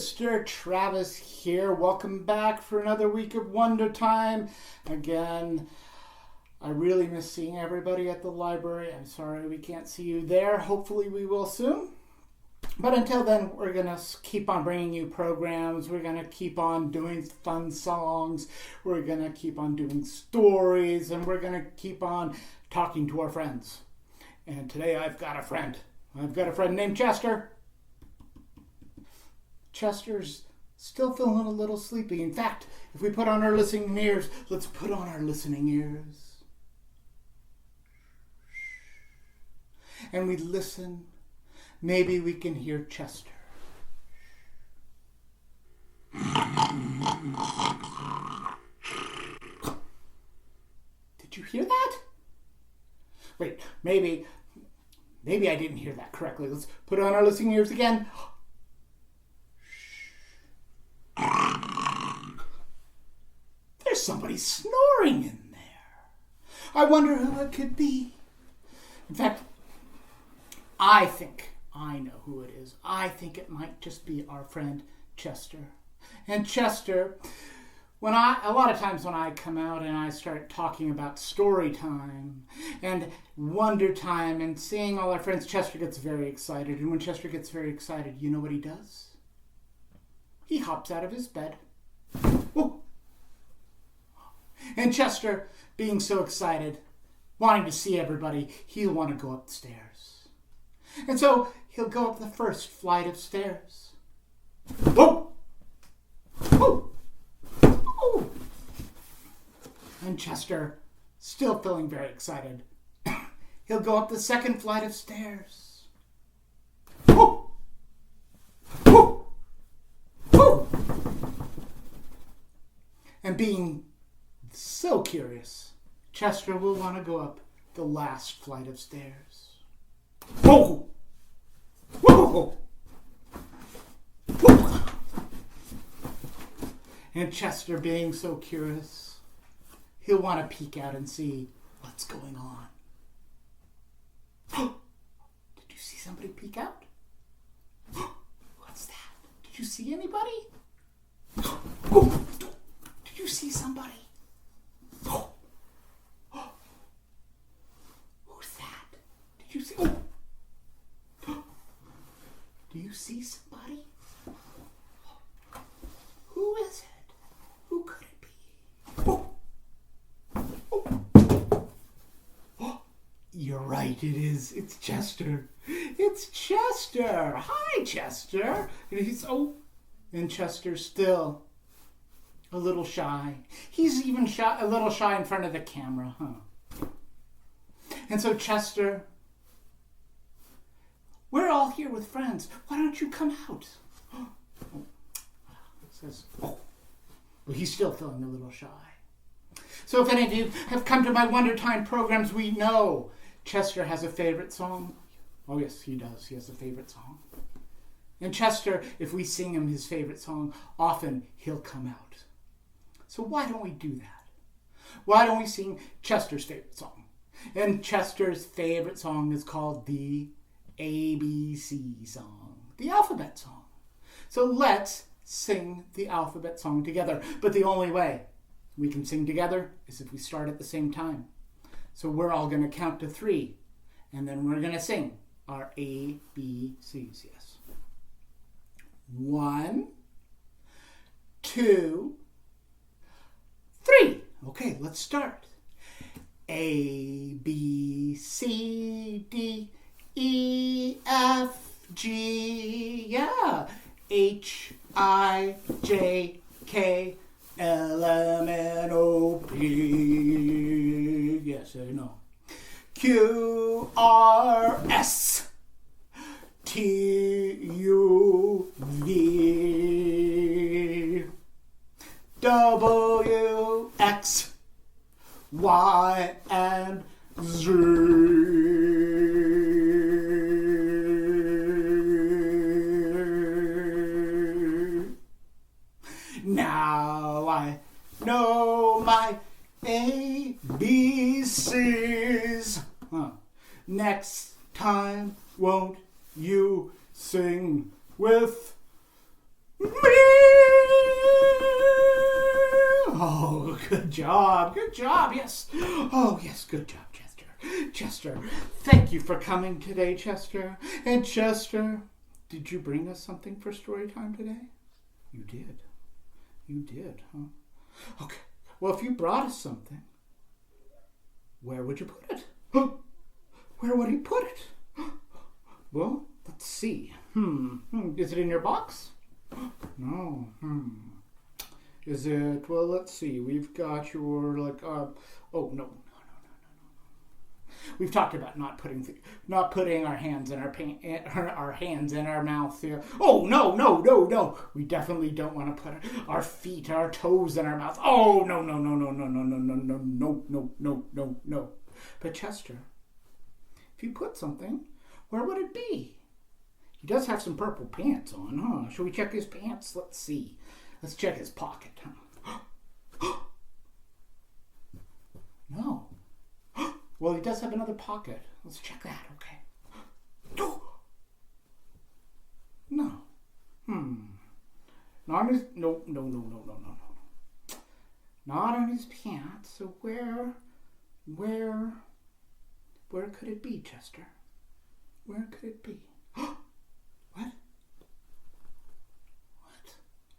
Mr. Travis here. Welcome back for another week of Wondertime. Again, I really miss seeing everybody at the library. I'm sorry we can't see you there. Hopefully we will soon. But until then, we're going to keep on bringing you programs. We're going to keep on doing fun songs. We're going to keep on doing stories. And we're going to keep on talking to our friends. And today I've got a friend. I've got a friend named Chester. Chester's still feeling a little sleepy. In fact, if we put on our listening ears, let's put on our listening ears. And we listen. Maybe we can hear Chester. Did you hear that? Wait, maybe I didn't hear that correctly. Let's put on our listening ears again. There's somebody snoring in there. I wonder who it could be. In fact, I think I know who it is. I think it might just be our friend Chester. And Chester, a lot of times when I come out and I start talking about story time and wonder time and seeing all our friends, Chester gets very excited. And when Chester gets very excited, you know what he does? He hops out of his bed. Whoa. And Chester, being so excited, wanting to see everybody, he'll want to go up the stairs. And so he'll go up the first flight of stairs. Whoa! Whoa! Whoa! And Chester, still feeling very excited, he'll go up the second flight of stairs. Whoa! Whoa! Whoa! And being so curious, Chester will want to go up the last flight of stairs. Whoa! Whoa! Whoa! And Chester, being so curious, he'll want to peek out and see what's going on. Did you see somebody peek out? What's that? Did you see anybody? Did you see somebody? Who's that? Did you see? Do you see somebody? Who is it? Who could it be? You're right, it is. It's Chester. It's Chester. Hi, Chester. And Chester's still a little shy. He's even a little shy in front of the camera, huh? And so Chester, we're all here with friends. Why don't you come out? Well, he's still feeling a little shy. So if any of you have come to my Wondertime programs, we know Chester has a favorite song. Oh yes, he does. He has a favorite song. And Chester, if we sing him his favorite song, often he'll come out. So why don't we do that? Why don't we sing Chester's favorite song? And Chester's favorite song is called the ABC song, the alphabet song. So let's sing the alphabet song together. But the only way we can sing together is if we start at the same time. So we're all going to count to 3, and then we're going to sing our ABCs. Yes. 1, 2, 3. Okay, let's start. A, B, C, D, E, F, G, yeah. H, I, J, K, L, M, N, O, P. Yes, I know. Q, R, S, T, U, V, W, X, Y, and Z. Now I know my ABCs. Next time, won't you sing with me? Good job. Good job. Yes. Oh, yes. Good job, Chester. Chester, thank you for coming today, Chester. And Chester, did you bring us something for story time today? You did. You did, huh? Okay. Well, if you brought us something, where would you put it? Where would he put it? Well, let's see. Is it in your box? No. Is it, well, let's see. We've got your, like, oh, no. We've talked about not putting our hands in our hands in our mouth here. Oh, no. We definitely don't want to put our feet, our toes in our mouth. Oh, no. But Chester, if you put something, where would it be? He does have some purple pants on, huh? Shall we check his pants? Let's see. Let's check his pocket, huh? No. Well, he does have another pocket. Let's check that, okay? No. Not on his... No. Not on his pants. So where could it be, Chester? Where could it be? What?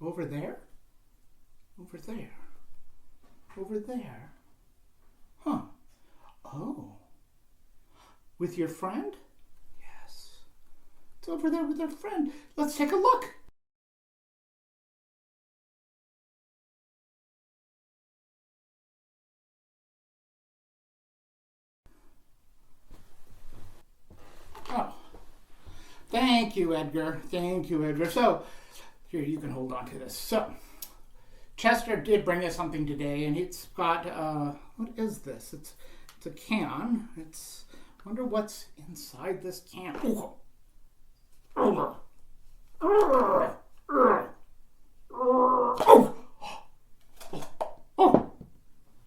Over there? Over there. Huh. Oh. With your friend? Yes. It's over there with our friend. Let's take a look. Oh. Thank you, Edgar. So, here, you can hold on to this. So, Chester did bring us something today, and it's got, what is this? It's a can. I wonder what's inside this can.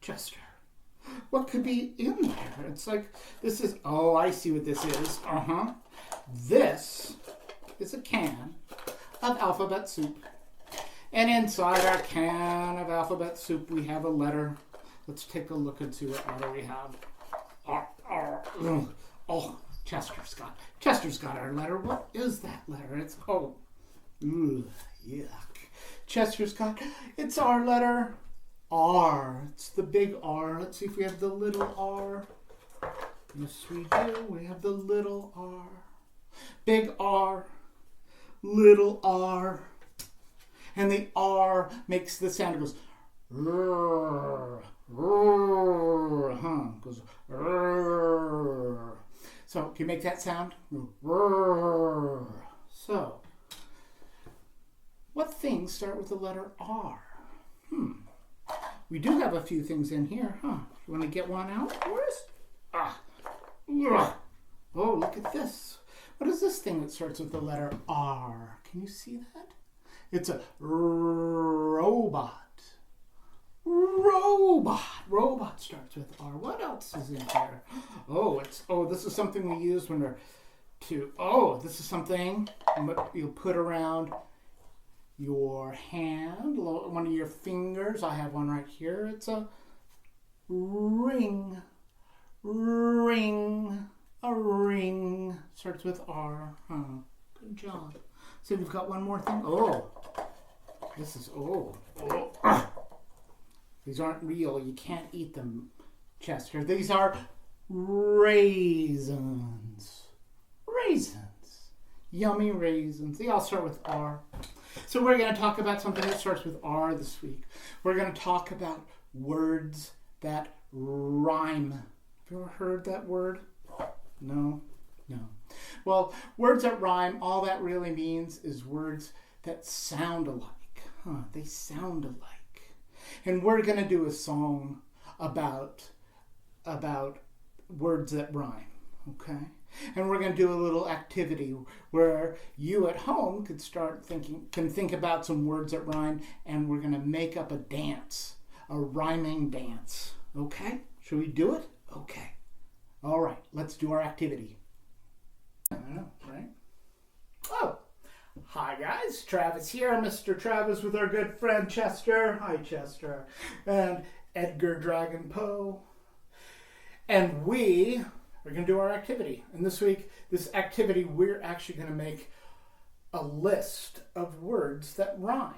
Chester, what could be in there? It's like, this is, oh, I see what this is. This is a can of alphabet soup. And inside our can of alphabet soup, we have a letter. Let's take a look and see what letter we have. Oh, Chester's got our letter. What is that letter? It's, yuck. It's our letter R. It's the big R. Let's see if we have the little R. Yes, we do. We have the little R. Big R. Little R. And the R makes the sound. It goes, goes, so can you make that sound? So, what things start with the letter R? We do have a few things in here, huh? You want to get one out for us? Oh, look at this. What is this thing that starts with the letter R? Can you see that? It's a robot. Robot starts with R. What else is in here? This is something we use when this is something you'll put around your hand, one of your fingers. I have one right here. It's a ring. A ring. Starts with R. Good job. So we've got one more thing. These aren't real. You can't eat them, Chester. These are raisins. Yummy raisins. They all start with R. So we're going to talk about something that starts with R this week. We're going to talk about words that rhyme. Have you ever heard that word? No. Well, words that rhyme, all that really means is words that sound alike. They sound alike. And we're going to do a song about words that rhyme, okay? And we're going to do a little activity where you at home can think about some words that rhyme, and we're going to make up a dance, a rhyming dance, okay? Should we do it? Okay. All right, let's do our activity. I know, right? Oh, hi guys, Travis here, Mr. Travis with our good friend Chester. Hi, Chester. And Edgar Dragon Poe. And we are going to do our activity. And this week, this activity, we're actually going to make a list of words that rhyme.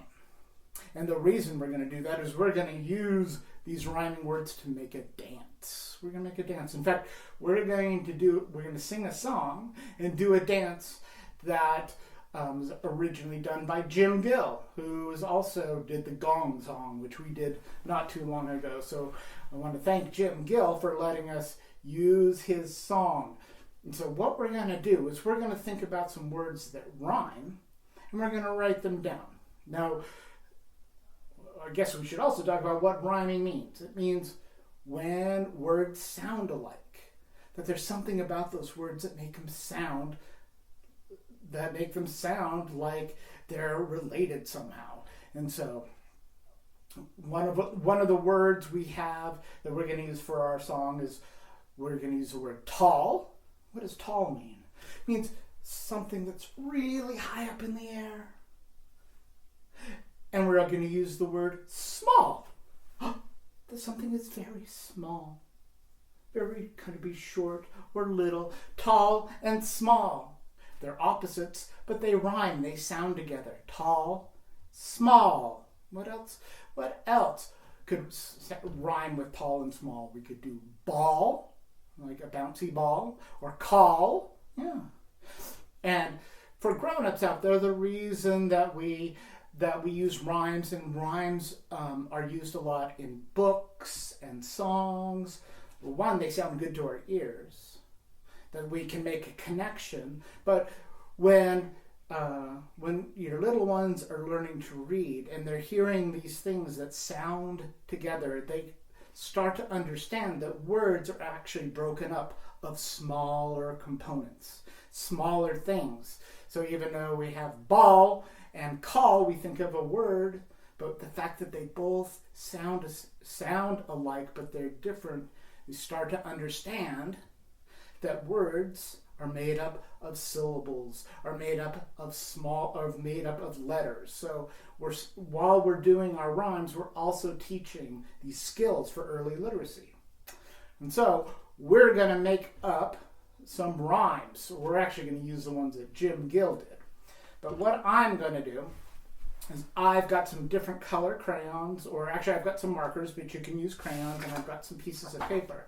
And the reason we're going to do that is we're going to use these rhyming words to make a dance. We're going to make a dance. In fact, we're going to sing a song and do a dance that was originally done by Jim Gill, who also did the Gong Song, which we did not too long ago. So I want to thank Jim Gill for letting us use his song. And so what we're going to do is we're going to think about some words that rhyme, and we're going to write them down. Now, I guess we should also talk about what rhyming means. It means when words sound alike, that there's something about those words that make them sound like they're related somehow. And so one of the words we have that we're going to use for our song is we're going to use the word tall. What does tall mean? It means something that's really high up in the air. And we're going to use the word small. That's something that's very small. Very kind of be short or little. Tall and small. They're opposites, but they rhyme. They sound together. Tall, small. What else? What else could rhyme with tall and small? We could do ball, like a bouncy ball, or call. Yeah. And for grown-ups out there, the reason that we use rhymes, and rhymes are used a lot in books and songs. Well, one, they sound good to our ears, that we can make a connection. But when your little ones are learning to read and they're hearing these things that sound together, they start to understand that words are actually broken up of smaller components, smaller things. So even though we have ball and call, we think of a word, but the fact that they both sound alike, but they're different, we start to understand that words are made up of syllables, are made up of letters. So while we're doing our rhymes, we're also teaching these skills for early literacy. And so we're going to make up some rhymes. So we're actually going to use the ones that Jim Gill did. But what I'm going to do is I've got some different color crayons, or actually I've got some markers, but you can use crayons, and I've got some pieces of paper.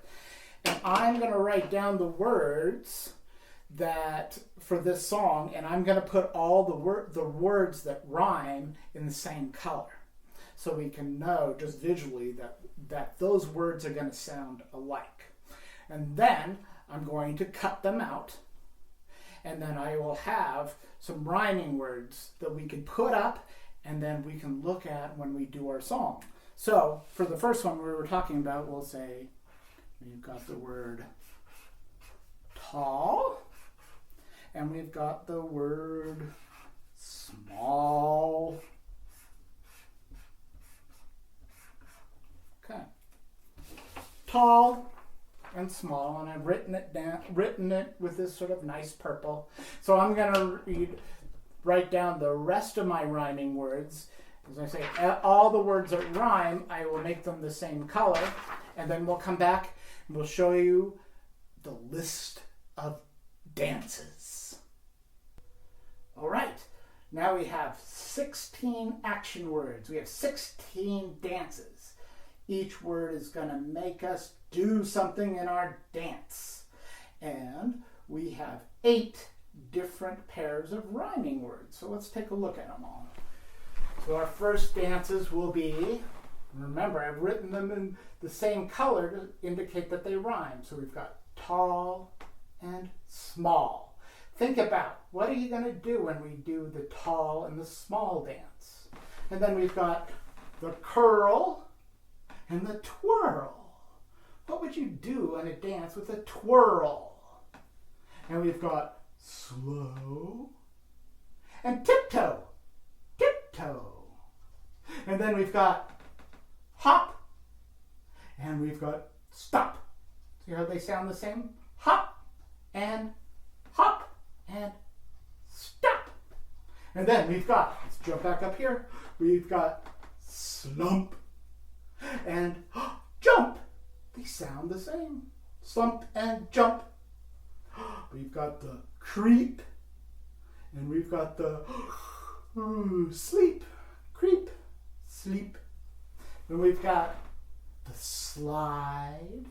And I'm going to write down the words that for this song, and I'm going to put all the words that rhyme in the same color, so we can know just visually that those words are going to sound alike. And then I'm going to cut them out, and then I will have some rhyming words that we can put up and then we can look at when we do our song. So for the first one we were talking about, we'll say we've got the word tall, and we've got the word small. Okay. Tall and small, and I've written it with this sort of nice purple. So I'm going to write down the rest of my rhyming words. As I say, all the words that rhyme, I will make them the same color, and then we'll come back and we'll show you the list of dances. All right, now we have 16 action words. We have 16 dances. Each word is going to make us do something in our dance. And we have 8 different pairs of rhyming words. So let's take a look at them all. So our first dances will be, remember I've written them in the same color to indicate that they rhyme. So we've got tall and small. Think about, what are you going to do when we do the tall and the small dance? And then we've got the curl and the twirl. What would you do in a dance with a twirl? And we've got slow and tiptoe, tiptoe. And then we've got hop, and we've got stop. See how they sound the same? Hop and stop. And then we've got, let's jump back up here, we've got slump and jump, they sound the same. Slump and jump. We've got the creep, and we've got the sleep, creep, sleep. And we've got the slide,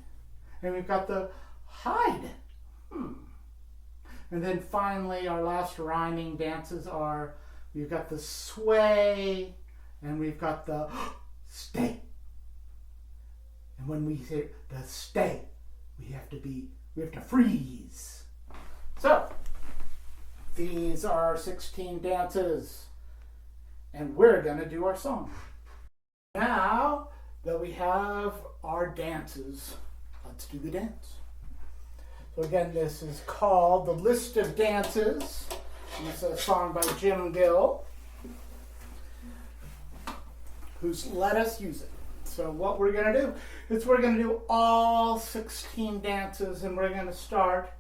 and we've got the hide. And then finally, our last rhyming dances are, we've got the sway, and we've got the stay. And when we say the stay, we have to freeze. So, these are 16 dances, and we're gonna do our song. Now that we have our dances, let's do the dance. So again, this is called The List of Dances. It's a song by Jim Gill, who's let us use it. So what we're going to do is we're going to do all 16 dances, and we're going to start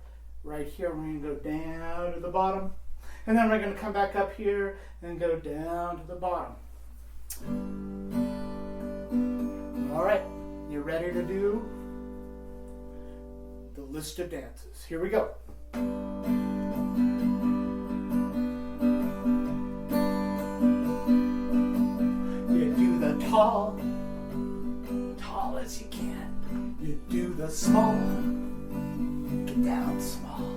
right here. We're going to go down to the bottom, and then we're going to come back up here and go down to the bottom. All right, you ready to do the list of dances? Here we go. You do the tall as you can. You do the small, get down small.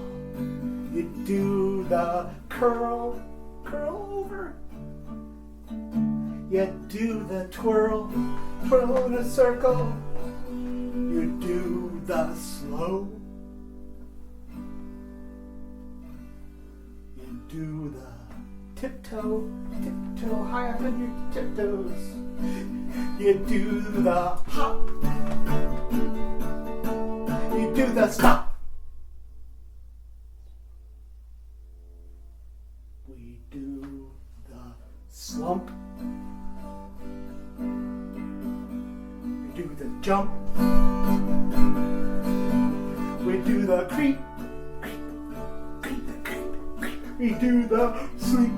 You do the curl over. You do the twirl in a circle. You do the slow. You do the tiptoe high up on your tiptoes. You do the hop. You do the stop. We do the slump. We do the jump. We do the creep. We do the sleep.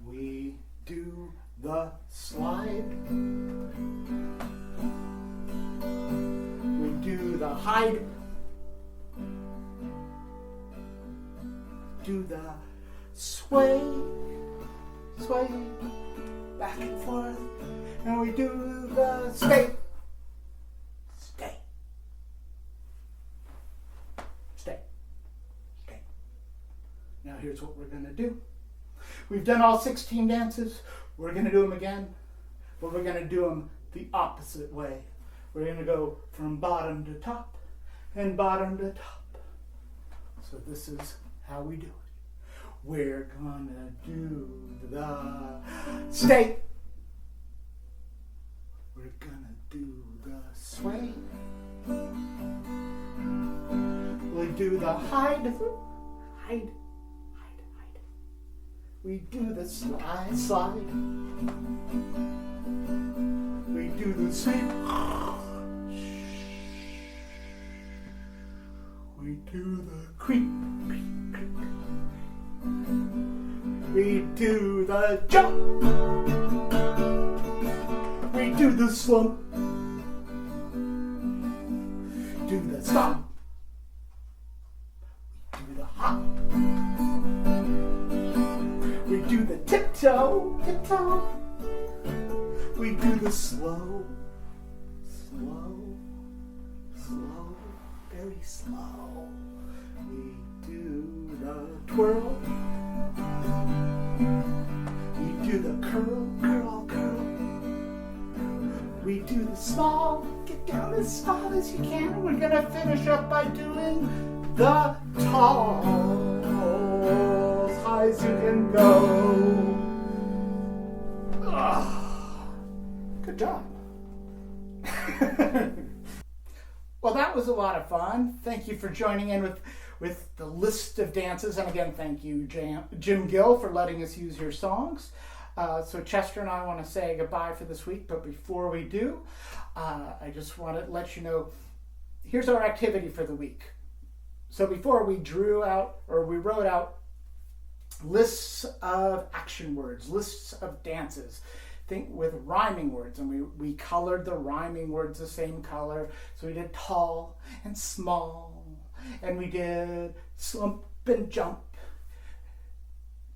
We do the slide. We do the hide. Do the sway back and forth, and we do the stay. Now here's what we're going to do. We've done all 16 dances. We're going to do them again, but we're going to do them the opposite way. We're going to go from bottom to top and bottom to top. So this is how we do it. We're going to do the stay. We're going to do the sway. We do the hide. We do the slide. We do the sweep. We do the creep. We do the jump. We do the slump. Do the stop. We do the hop. We do the tiptoe. We do the slow, very slow. We do the twirl. We do the curl. We do the small, get down as small as you can. And we're gonna finish up by doing the tall, as high as you can go. Good job. Well, that was a lot of fun. Thank you for joining in with the list of dances. And again, thank you, Jim Gill, for letting us use your songs. So Chester and I want to say goodbye for this week. But before we do, I just want to let you know, here's our activity for the week. So before we wrote out lists of action words, lists of dances, think with rhyming words, and we colored the rhyming words the same color. So we did tall and small, and we did slump and jump.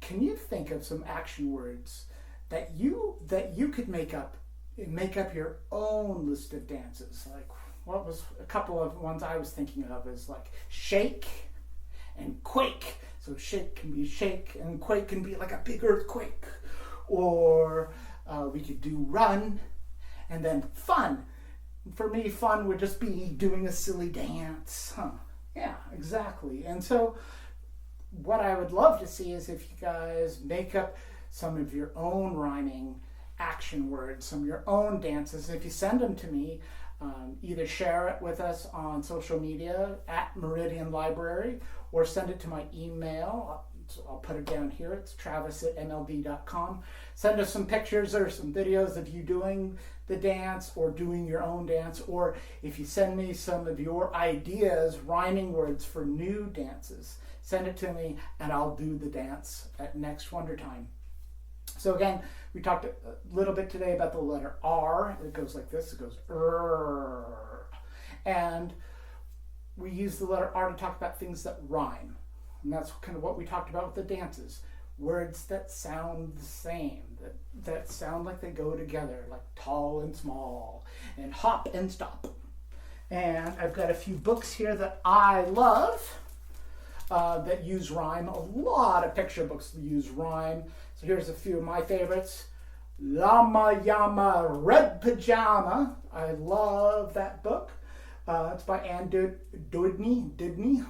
Can you think of some action words that you could make up your own list of dances? Like, what was a couple of ones I was thinking of is like shake and quake. So shake can be shake, and quake can be like a big earthquake. Or we could do run, and then fun. For me, fun would just be doing a silly dance. Yeah, exactly. And so what I would love to see is if you guys make up some of your own rhyming action words, some of your own dances. If you send them to me, either share it with us on social media at Meridian Library, or send it to my email. I'll put it down here. It's travis@mld.com. Send us some pictures or some videos of you doing the dance or doing your own dance. Or if you send me some of your ideas, rhyming words for new dances, send it to me and I'll do the dance at next Wondertime. So again, we talked a little bit today about the letter R. It goes like this. It goes R. And we use the letter R to talk about things that rhyme. And that's kind of what we talked about with the dances. Words that sound the same, that sound like they go together, like tall and small, and hop and stop. And I've got a few books here that I love that use rhyme. A lot of picture books that use rhyme. So here's a few of my favorites. Llama Llama Red Pajama. I love that book. It's by Anne Dudney.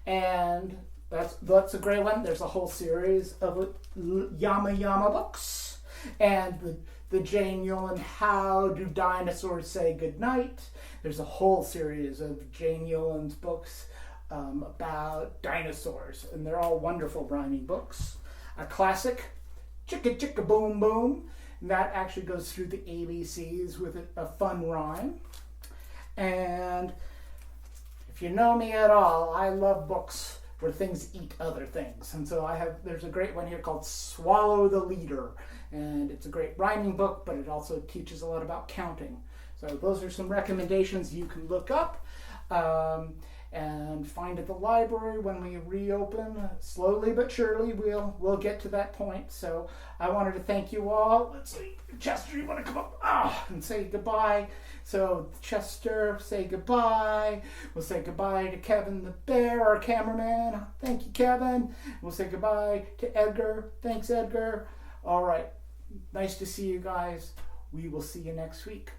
And that's a great one. There's a whole series of Yama Yama books. And the Jane Yolen How Do Dinosaurs Say Goodnight. There's a whole series of Jane Yolen's books about dinosaurs. And they're all wonderful rhyming books. A classic, Chicka Chicka Boom Boom. And that actually goes through the ABCs with a fun rhyme. And if you know me at all, I love books where things eat other things. And so there's a great one here called Swallow the Leader. And it's a great rhyming book, but it also teaches a lot about counting. So those are some recommendations you can look up and find at the library when we reopen. Slowly but surely, we'll get to that point. So I wanted to thank you all. Let's see, Chester, you want to come up and say goodbye? So Chester, say goodbye. We'll say goodbye to Kevin the Bear, our cameraman. Thank you, Kevin. We'll say goodbye to Edgar. Thanks, Edgar. All right. Nice to see you guys. We will see you next week.